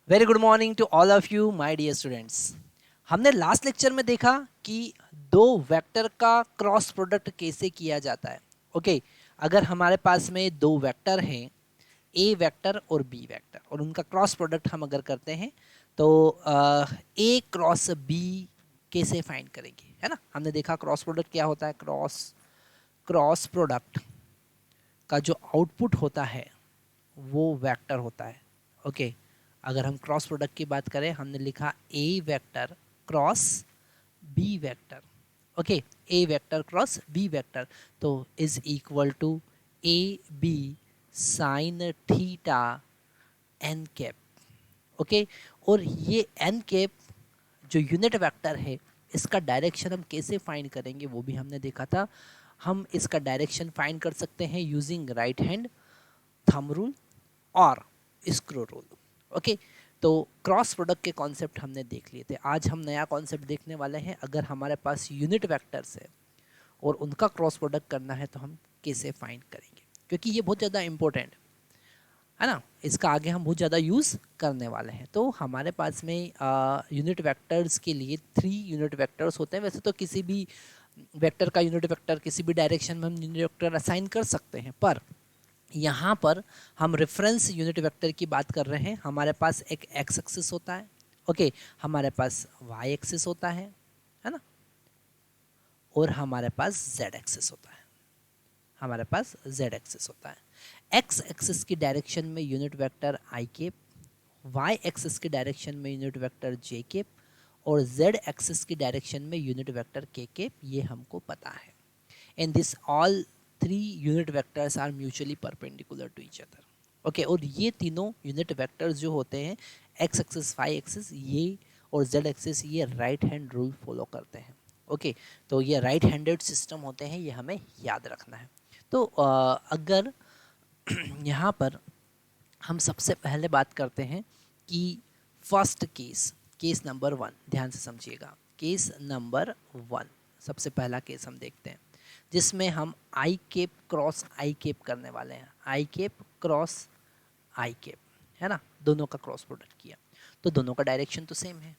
Very good morning to all of you my dear students. हमने last lecture में देखा कि दो वेक्टर का क्रॉस प्रोडक्ट कैसे किया जाता है। ओके अगर हमारे पास में दो वेक्टर हैं ए वेक्टर और बी वेक्टर और उनका क्रॉस प्रोडक्ट हम अगर करते हैं तो ए क्रॉस बी कैसे फाइंड करेंगे, है ना। हमने देखा क्रॉस प्रोडक्ट क्या होता है। क्रॉस प्रोडक्ट का जो आउटपुट होता है वो वेक्टर होता है। ओके अगर हम क्रॉस प्रोडक्ट की बात करें, हमने लिखा A vector cross B vector. Okay A vector cross B vector तो is equal to A B sine theta N cap. Okay और ये एन कैप जो यूनिट वेक्टर है इसका डायरेक्शन हम कैसे फाइंड करेंगे वो भी हमने देखा था। हम इसका डायरेक्शन फाइंड कर सकते हैं using right hand thumb rule और स्क्रू रूल। ओके तो क्रॉस प्रोडक्ट के कॉन्सेप्ट हमने देख लिए थे। आज हम नया कॉन्सेप्ट देखने वाले हैं। अगर हमारे पास यूनिट वेक्टर्स है और उनका क्रॉस प्रोडक्ट करना है तो हम कैसे फाइंड करेंगे, क्योंकि ये बहुत ज़्यादा इंपॉर्टेंट है ना। इसका आगे हम बहुत ज़्यादा यूज़ करने वाले हैं। तो हमारे पास में यूनिट वेक्टर्स के लिए 3 यूनिट वेक्टर्स होते हैं। वैसे तो किसी भी वेक्टर का यूनिट वेक्टर किसी भी डायरेक्शन में हम यूनिट वेक्टर असाइन कर सकते हैं, पर यहाँ पर हम रेफरेंस यूनिट वेक्टर की बात कर रहे हैं। हमारे पास एक एक्स एक्सिस होता है, ओके हमारे पास वाई एक्सिस होता है ना, और हमारे पास जेड एक्सिस होता है। हमारे पास जेड एक्सिस होता है। एक्स एक्सिस की डायरेक्शन में unit vector I cap, Y axis की डायरेक्शन में यूनिट वेक्टर जे केप और जेड एक्सिस की डायरेक्शन में यूनिट वेक्टर के केप, ये हमको पता है। And this all 3 unit vectors are mutually perpendicular to each other. Okay और ये तीनों यूनिट वेक्टर्स जो होते हैं एक्स एक्सिस वाई एक्सिस ये और जेड एक्सिस, ये राइट हैंड रूल फॉलो करते हैं। ओके तो ये राइट हैंडेड सिस्टम होते हैं, ये हमें याद रखना है। तो अगर यहाँ पर हम सबसे पहले बात करते हैं कि फर्स्ट केस नंबर 1, ध्यान से समझिएगा। केस नंबर 1 सबसे पहला केस हम देखते हैं जिसमें हम I cap cross I cap करने वाले हैं। आई केप क्रॉस आई केप, है ना, दोनों का क्रॉस प्रोडक्ट किया तो दोनों का डायरेक्शन तो सेम है।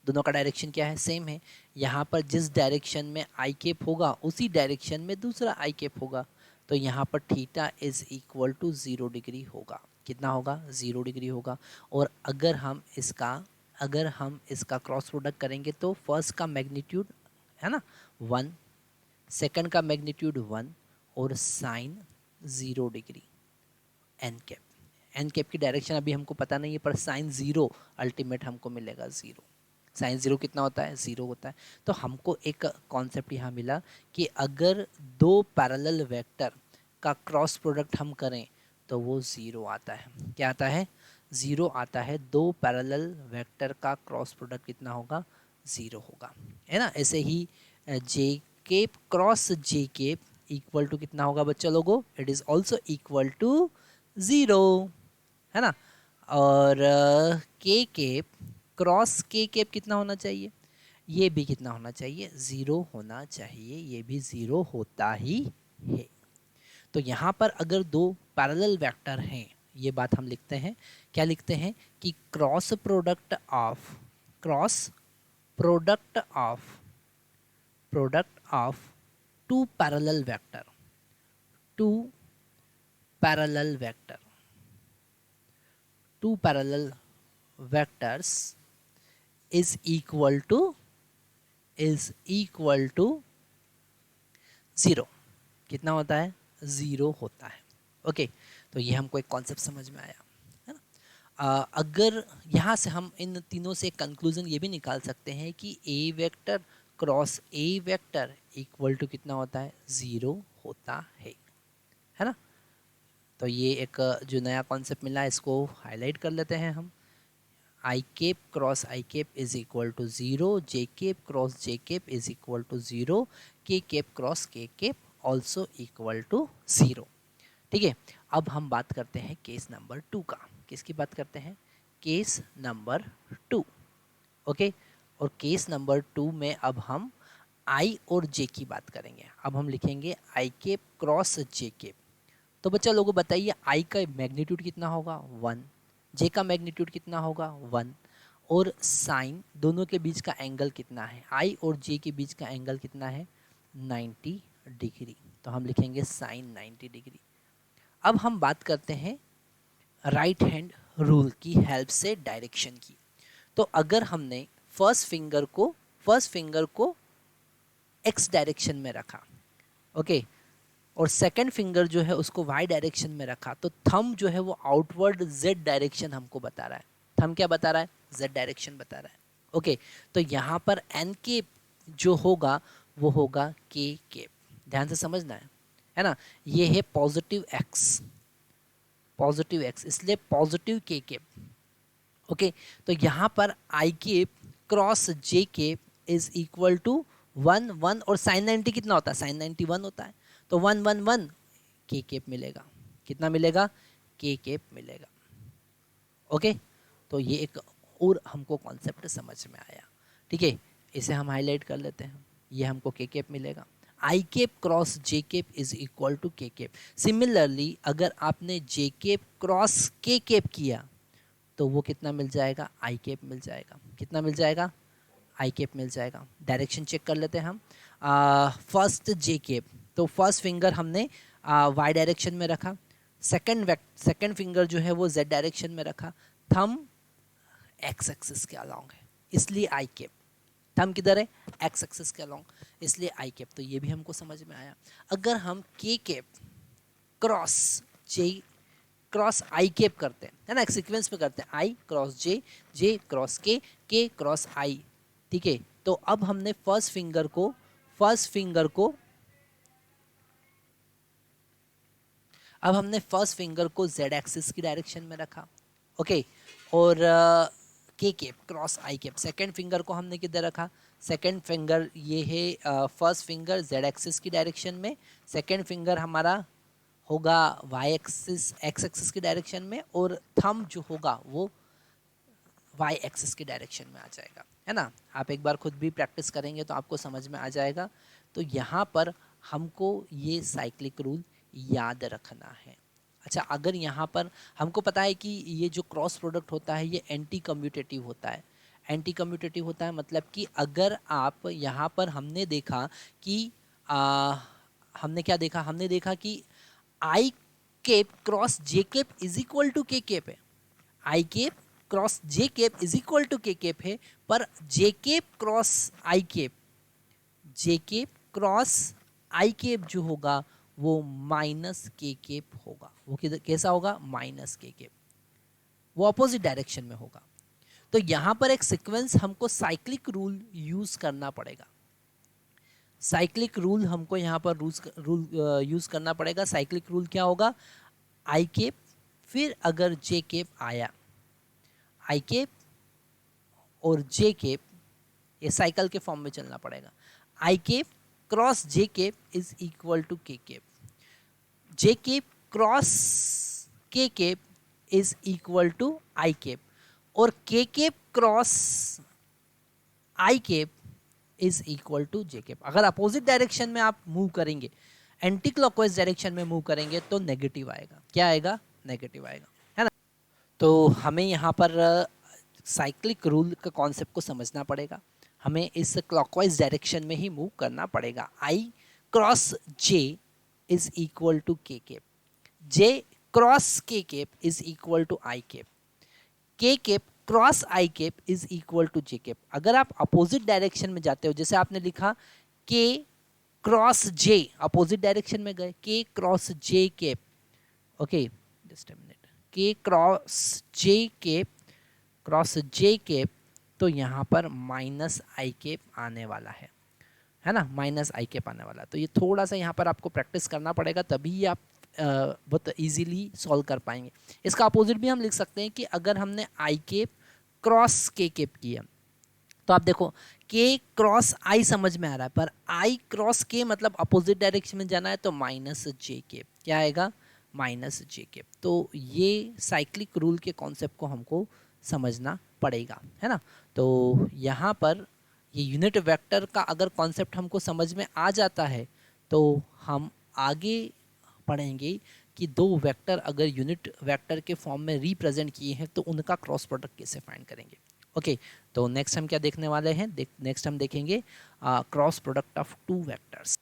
दोनों का डायरेक्शन क्या है, सेम है। यहाँ पर जिस डायरेक्शन में आई केप होगा उसी डायरेक्शन में दूसरा आई केप होगा, तो यहाँ पर theta is equal to 0 degree होगा। कितना होगा, 0 डिग्री होगा। और अगर हम इसका क्रॉस प्रोडक्ट करेंगे तो फर्स्ट का मैग्नीट्यूड है ना 1, सेकंड का मैग्नीट्यूड 1 और sine 0 degree N cap. N cap की डायरेक्शन अभी हमको पता नहीं है, पर साइन 0 अल्टीमेट हमको मिलेगा 0। साइन 0 कितना होता है, 0 होता है। तो हमको एक कॉन्सेप्ट यहाँ मिला कि अगर दो पैरेलल वेक्टर का क्रॉस प्रोडक्ट हम करें तो वो 0 आता है। क्या आता है, 0 आता है। दो पैरेलल वेक्टर का क्रॉस प्रोडक्ट कितना होगा, 0 होगा, है ना। ऐसे ही J cap cross J cap equal to कितना होगा बच्चा लोगों, it is also equal to 0, है ना। और K cap cross K cap कितना होना चाहिए, ये भी कितना होना चाहिए, 0 होना चाहिए। ये भी 0 होता ही है। तो यहाँ पर अगर दो पैरेलल वेक्टर हैं, ये बात हम लिखते हैं, क्या लिखते हैं कि cross product of two parallel vector two parallel vector two parallel vectors is equal to 0। कितना होता है, 0 होता है। ओके तो ये हमको एक कॉन्सेप्ट समझ में आया, है ना। अगर यहाँ से हम इन तीनों से कंक्लूजन ये भी निकाल सकते हैं कि A vector cross A vector equal to कितना होता है, 0 होता है ना। तो ये एक जो नया कॉन्सेप्ट मिला इसको हाईलाइट कर लेते हैं हम। I cap cross I cap is equal to 0, J cap cross J cap is equal to 0, K cap cross K cap also equal to 0। ठीक है, अब हम बात करते हैं केस नंबर 2 का। किसकी बात करते हैं, केस नंबर 2। ओके और केस नंबर 2 में अब हम आई और जे की बात करेंगे। अब हम लिखेंगे आई केप क्रॉस जे केप। तो बच्चा लोगों बताइए आई का मैग्नीट्यूड कितना होगा, 1, जे का मैग्नीट्यूड कितना होगा 1, और साइन दोनों के बीच का एंगल कितना है, आई और जे के बीच का एंगल कितना है 90 डिग्री, तो हम लिखेंगे साइन 90 डिग्री। अब हम बात करते हैं राइट हैंड रूल की हेल्प से डायरेक्शन की। तो अगर हमने फर्स्ट फिंगर को एक्स डायरेक्शन में रखा, ओके, और सेकंड फिंगर जो है उसको वाई डायरेक्शन में रखा, तो थंब जो है वो आउटवर्ड जेड डायरेक्शन हमको बता रहा है। थंब क्या बता रहा है, जेड डायरेक्शन बता रहा है, ओके। तो यहाँ पर एन केप जो होगा वो होगा के केप, ध्यान से समझना है ना। ये है पॉजिटिव एक्स, इसलिए पॉजिटिव के केप, ओके। तो यहाँ पर I cap cross J cap is equal to 1 1, और साइन 90 कितना होता है, साइन 90 1 होता है, तो 1 1 1 के केप मिलेगा, कितना मिलेगा, के केप मिलेगा, ओके। तो ये एक और हमको कॉन्सेप्ट समझ में आया, ठीक है, इसे हम हाईलाइट कर लेते हैं। ये हमको के केप मिलेगा, I cap cross J cap is equal to K cap. Similarly अगर आपने J cap cross K cap किया तो वो कितना मिल जाएगा, आई केप मिल जाएगा, कितना मिल जाएगा, आई केप मिल जाएगा। डायरेक्शन चेक कर लेते हैं हम। फर्स्ट जे केप, तो फर्स्ट फिंगर हमने वाई डायरेक्शन में रखा, सेकंड फिंगर जो है वो जेड डायरेक्शन में रखा, थंब एक्स एक्सिस के अलोंग है, इसलिए आई केप। थंब किधर है, एक्स एक्सिस के अलोंग, इसलिए आई केप। तो ये भी हमको समझ में आया। अगर हम के cap cross J cross I cap करते हैं, है ना, एक सीक्वेंस में करते हैं, आई क्रॉस जे, जे क्रॉस के क्रॉस आई, ठीक है। तो अब हमने फर्स्ट फिंगर को जेड एक्सिस की डायरेक्शन में रखा, ओके, और K cap cross I cap, second finger को हमने किधर रखा, सेकेंड फिंगर ये है फर्स्ट फिंगर जेड एक्सिस की डायरेक्शन में, सेकेंड फिंगर हमारा होगा वाई एक्सिस एक्स एक्सिस की डायरेक्शन में, और थंब जो होगा वो वाई एक्सिस की डायरेक्शन में आ जाएगा, है ना। आप एक बार खुद भी प्रैक्टिस करेंगे तो आपको समझ में आ जाएगा। तो यहाँ पर हमको ये साइक्लिक रूल याद रखना है। अच्छा, अगर यहाँ पर हमको पता है कि ये जो क्रॉस प्रोडक्ट होता है ये एंटी कम्यूटेटिव होता है, एंटी कम्यूटेटिव होता है मतलब कि अगर आप यहाँ पर हमने देखा कि हमने क्या देखा, हमने देखा कि I cap cross J cap is equal to K cap है, I cap cross J cap is equal to K cap है, पर J cap cross I cap, J cap cross I cap जो होगा वो माइनस के cap होगा। वो कैसा होगा, माइनस के केप, वो अपोजिट डायरेक्शन में होगा। तो यहां पर एक सीक्वेंस हमको साइक्लिक रूल यूज करना पड़ेगा। साइक्लिक रूल हमको यहाँ पर रूल यूज करना पड़ेगा। साइक्लिक रूल क्या होगा, आई केप, फिर अगर जे केप आया, आई केप और जे केप, ये साइकिल के फॉर्म में चलना पड़ेगा। I cap cross J cap is equal to K cap, J cap cross K cap is equal to I cap, और K cap cross I cap is equal to J cap. अगर opposite direction में आप move करेंगे, anticlockwise direction में move करेंगे तो negative आएगा। क्या आएगा, नेगेटिव आएगा, है ना। तो हमें यहाँ पर साइक्लिक रूल का कॉन्सेप्ट को समझना पड़ेगा। हमें इस क्लॉकवाइज डायरेक्शन में ही मूव करना पड़ेगा। I cross J is equal to K cap, J cross K cap is equal to I cap, K cap cross I cap is equal to J cap. अगर आप अपोजिट डायरेक्शन में जाते हो, जैसे आपने लिखा के क्रॉस जे, अपोजिट डायरेक्शन में गए, K cross J cap, okay, just a minute, K cross J cap, तो यहाँ पर माइनस आई केप आने वाला है ना, माइनस आई केप आने वाला। तो ये थोड़ा सा यहाँ पर आपको प्रैक्टिस करना पड़ेगा, तभी आप बहुत इजीली सॉल्व कर पाएंगे। इसका अपोजिट भी हम लिख सकते हैं कि अगर हमने आई केप क्रॉस के केप किया, तो आप देखो के क्रॉस आई समझ में आ रहा है, पर आई क्रॉस के मतलब अपोजिट डायरेक्शन में जाना है, तो माइनस जे केप, क्या आएगा, माइनस जे केप। तो ये साइक्लिक रूल के कॉन्सेप्ट को हमको समझना पड़ेगा, है ना। तो यहाँ पर ये यूनिट वेक्टर का अगर कॉन्सेप्ट हमको समझ में आ जाता है तो हम आगे पढ़ेंगे कि दो वेक्टर अगर यूनिट वेक्टर के फॉर्म में रिप्रेजेंट किए हैं तो उनका क्रॉस प्रोडक्ट कैसे फाइंड करेंगे। ओके, तो नेक्स्ट हम क्या देखने वाले हैं, नेक्स्ट हम देखेंगे cross product of two vectors.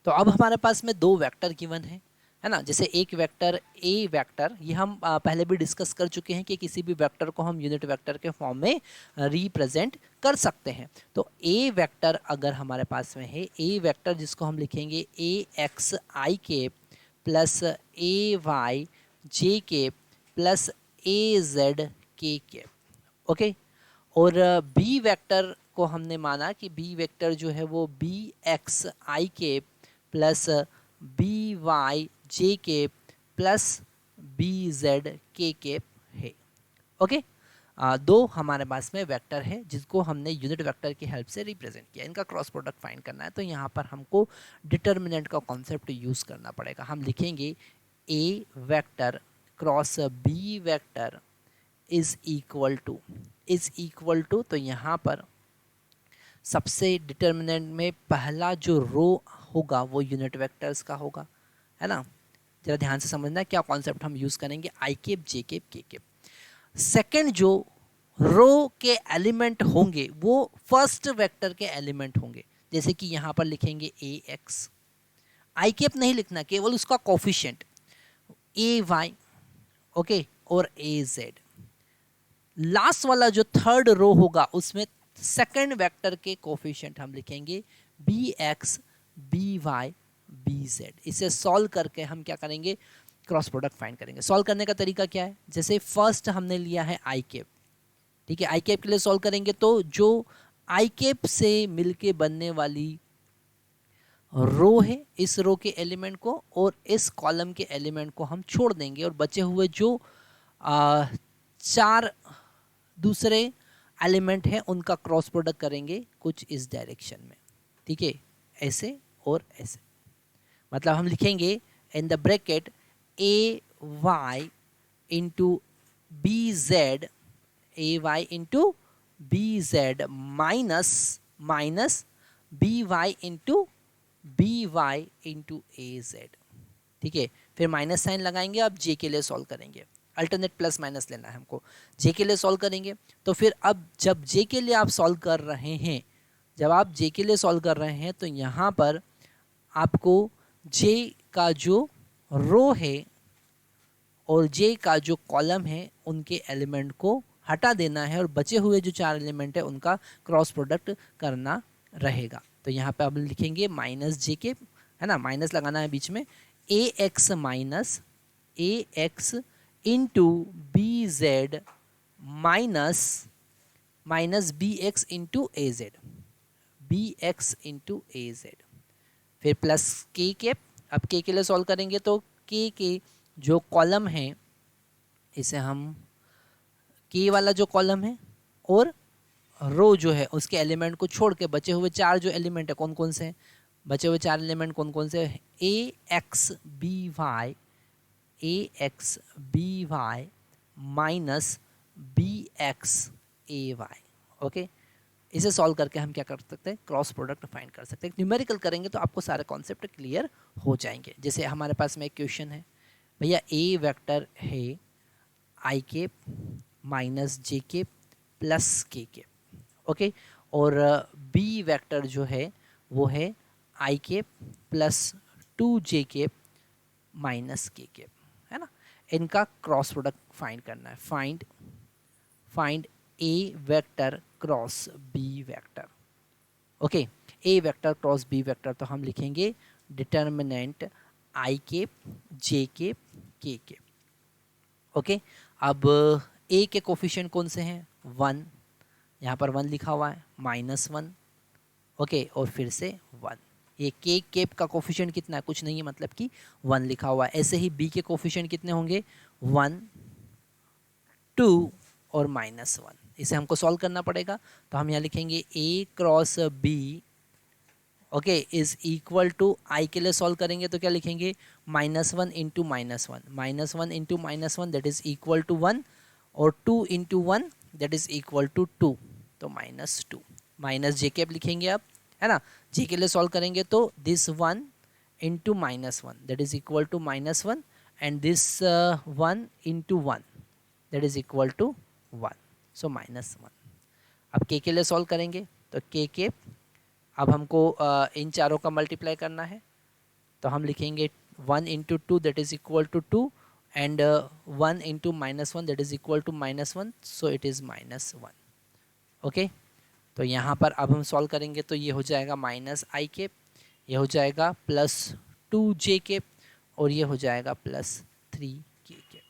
तो अब हमारे पास में दो वेक्टर गिवन है ना। जैसे एक वेक्टर ए वेक्टर, ये हम पहले भी डिस्कस कर चुके हैं कि किसी भी वेक्टर को हम यूनिट वेक्टर के फॉर्म में रिप्रेजेंट कर सकते हैं। तो ए वेक्टर अगर हमारे पास में है, ए वेक्टर जिसको हम लिखेंगे ए एक्स आई के प्लस ए वाई जे के प्लस ए जेड के। ओके, और बी वेक्टर को हमने माना कि बी वेक्टर जो है वो बी एक्स आई के प्लस बी वाई जे के प्लस बी जेड के है। ओके, दो हमारे पास में वेक्टर है जिसको हमने यूनिट वेक्टर की हेल्प से रिप्रेजेंट किया, इनका क्रॉस प्रोडक्ट फाइंड करना है। तो यहाँ पर हमको डिटर्मिनेंट का कॉन्सेप्ट यूज़ करना पड़ेगा। हम लिखेंगे A vector cross B vector is equal to, तो यहाँ पर सबसे डिटर्मिनेंट में पहला जो रो होगा वो यूनिट वेक्टर्स का होगा, है ना। जरा ध्यान से समझना क्या कॉन्सेप्ट हम यूज़ करेंगे, आई cap J cap K cap. Second जो रो के एलिमेंट होंगे वो फर्स्ट वेक्टर के एलिमेंट होंगे, जैसे कि यहाँ पर लिखेंगे ए एक्स, आई केप नहीं लिखना, केवल उसका कोफिशिएंट ए वाई, ओके, और ए जेड। लास्ट वाला जो थर्ड रो होगा उसमें सेकंड वेक्टर के कोफिशिएंट हम लिखेंगे B X B Y B Z. इसे सॉल्व करके हम क्या करेंगे, क्रॉस प्रोडक्ट फाइंड करेंगे। सॉल्व करने का तरीका क्या है, जैसे फर्स्ट हमने लिया है आई केप, ठीक है, आई केप के लिए सॉल्व करेंगे तो जो आई केप से मिलके बनने वाली रो है, इस रो के एलिमेंट को और इस कॉलम के एलिमेंट को हम छोड़ देंगे और बचे हुए जो चार दूसरे एलिमेंट हैं उनका क्रॉस प्रोडक्ट करेंगे कुछ इस डायरेक्शन में, ठीक है, ऐसे और ऐसे। मतलब हम लिखेंगे in the bracket A Y into B Z, A Y into B Z minus B Y into A Z, ठीक है। फिर माइनस साइन लगाएंगे, अब जे के लिए सॉल्व करेंगे, अल्टरनेट प्लस माइनस लेना है हमको, जे के लिए सॉल्व करेंगे। तो फिर अब जब जे के लिए आप सॉल्व कर रहे हैं, जब आप जे के लिए सॉल्व कर रहे हैं तो यहाँ पर आपको जे का जो रो है और जे का जो कॉलम है उनके एलिमेंट को हटा देना है और बचे हुए जो चार एलिमेंट है उनका क्रॉस प्रोडक्ट करना रहेगा। तो यहाँ पे अब लिखेंगे माइनस जे के, है ना, माइनस लगाना है बीच में, A X into B Z minus B X into A Z, फिर प्लस के केप। अब के लिए सॉल्व करेंगे तो के जो कॉलम है इसे हम के वाला जो कॉलम है और रो जो है उसके एलिमेंट को छोड़ के बचे हुए चार जो एलिमेंट है कौन कौन से हैं, बचे हुए चार एलिमेंट कौन कौन से, A X B Y minus B X A Y. Okay, इसे सॉल्व करके हम क्या कर सकते हैं, क्रॉस प्रोडक्ट फाइंड कर सकते हैं। न्यूमेरिकल करेंगे तो आपको सारे कॉन्सेप्ट क्लियर हो जाएंगे। जैसे हमारे पास में एक क्वेश्चन है, भैया ए वेक्टर है आई के माइनस जे के प्लस के, ओके, और बी वेक्टर जो है वो है आई के प्लस 2 जे के माइनस के, है ना। इनका क्रॉस प्रोडक्ट फाइंड करना है, find A vector cross B vector. Okay, A vector cross B vector, तो हम लिखेंगे डिटर्मिनेंट आई के जे के के। ओके, अब ए के कोफिशिएंट कौन से हैं, 1, यहाँ पर 1 लिखा हुआ है, -1, ओके, और फिर से 1। ये के केप का कोफिशिएंट कितना है, कुछ नहीं है, मतलब कि 1 लिखा हुआ है। ऐसे ही बी के कोफिशिएंट कितने होंगे, 1, 2 और -1। इसे हमको सॉल्व करना पड़ेगा। तो हम यहाँ लिखेंगे A cross B, okay, is equal to, I के लिए सॉल्व करेंगे तो क्या लिखेंगे, -1 into -1 into -1 that is equal to 1, और 2 into 1 that is equal to 2, तो -2 माइनस जे के लिखेंगे अब, है ना। जे के लिए सॉल्व करेंगे तो this 1 into -1 that is equal to -1, and this 1 into 1 that is equal to 1, so -1. अब k के लिए सॉल्व करेंगे तो k के अब हमको इन चारों का मल्टीप्लाई करना है, तो हम लिखेंगे 1 into two that is equal to 2 and 1 into -1 that is equal to -1, so it is -1. Okay, तो यहाँ पर अब हम सॉल्व करेंगे तो ये हो जाएगा -i केप, ये हो जाएगा +2j केप और ये हो जाएगा +3k केप.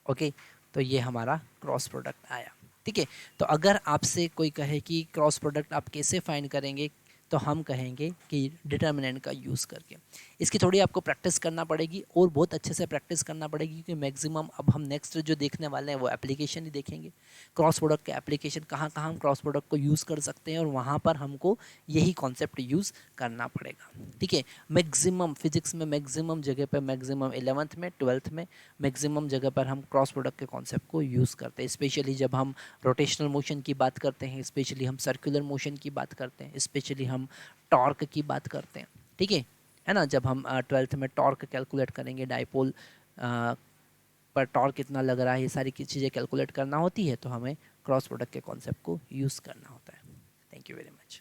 ओके, तो ये हमारा क्रॉस प्रोडक्ट आया. ठीक है, तो अगर आपसे कोई कहे कि क्रॉस प्रोडक्ट आप कैसे फाइंड करेंगे, तो हम कहेंगे कि डिटर्मिनेंट का यूज़ करके. इसकी थोड़ी आपको प्रैक्टिस करना पड़ेगी और बहुत अच्छे से प्रैक्टिस करना पड़ेगी, क्योंकि मैक्सिमम अब हम नेक्स्ट जो देखने वाले हैं वो एप्लीकेशन ही देखेंगे. क्रॉस प्रोडक्ट के एप्लीकेशन कहाँ कहाँ हम क्रॉस प्रोडक्ट को यूज़ कर सकते हैं, और वहाँ पर हमको यही कॉन्सेप्ट यूज़ करना पड़ेगा. ठीक है, मैक्सिमम फिजिक्स में मैक्सिमम जगह पर, मैक्सिमम 11th में 12th में मैक्सिमम जगह पर हम क्रॉस प्रोडक्ट के कॉन्सेप्ट को यूज़ करते हैं. स्पेशली जब हम रोटेशनल मोशन की बात करते हैं, स्पेशली हम सर्कुलर मोशन की बात करते हैं, स्पेशली हम टॉर्क की बात करते हैं. ठीक है ना, जब हम 12th में टॉर्क कैलकुलेट करेंगे, डाइपोल पर टॉर्क कितना लग रहा है, ये सारी चीज़ें कैलकुलेट करना होती है, तो हमें क्रॉस प्रोडक्ट के कॉन्सेप्ट को यूज़ करना होता है. Thank you very much.